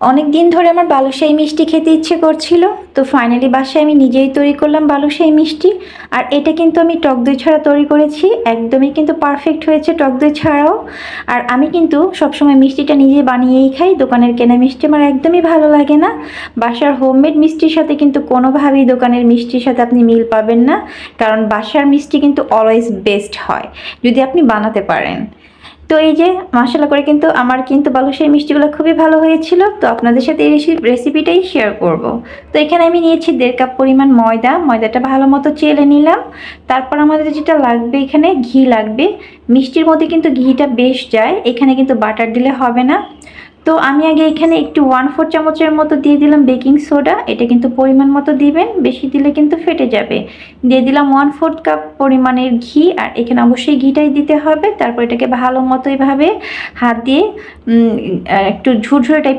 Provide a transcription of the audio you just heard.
অনেক দিন ধরে আমার বালুশাহী মিষ্টি খেতে ইচ্ছে করছিল, তো ফাইনালি বাসায় আমি নিজেই তৈরি করলাম বালুশাহী মিষ্টি। আর এটা কিন্তু আমি টক দই ছাড়া তৈরি করেছি, একদমই কিন্তু পারফেক্ট হয়েছে টক দই ছাড়াও। আর আমি কিন্তু সবসময় মিষ্টিটা নিজে বানিয়েই খাই, দোকানের কেনা মিষ্টি আমার একদমই ভালো লাগে না। বাসার হোমমেড মিষ্টির সাথে কিন্তু কোনোভাবেই দোকানের মিষ্টির সাথে আপনি মিল পাবেন না, কারণ বাসার মিষ্টি কিন্তু অলওয়েজ বেস্ট হয় যদি আপনি বানাতে পারেন। তো এই যে মশলা করে কিন্তু আমার কিন্তু বালুশাহী মিষ্টিগুলো খুবই ভালো হয়েছিল, তো আপনাদের সাথে এই রেসিপিটাই শেয়ার করব। তো এখানে আমি নিয়েছি 1.5 কাপ পরিমাণ ময়দাটা ভালো মতো চেলে নিলাম। তারপর আমাদের যেটা লাগবে, এখানে ঘি লাগবে। মিষ্টির মধ্যে কিন্তু ঘিটা বেশ যায়, এখানে কিন্তু বাটার দিলে হবে না। তো আমি আগে এখানে একটু 1/4 চামচের মতো দিয়ে দিলাম বেকিং সোডা, এটা কিন্তু পরিমাণ মতো দিবেন, বেশি দিলে কিন্তু ফেটে যাবে। দিয়ে দিলাম 1/4 কাপ পরিমাণের ঘি, আর এখানে অবশ্যই ঘিটাই দিতে হবে। তারপর এটাকে ভালো মতো এভাবে হাত দিয়ে একটু ঝুরঝুরে টাইপ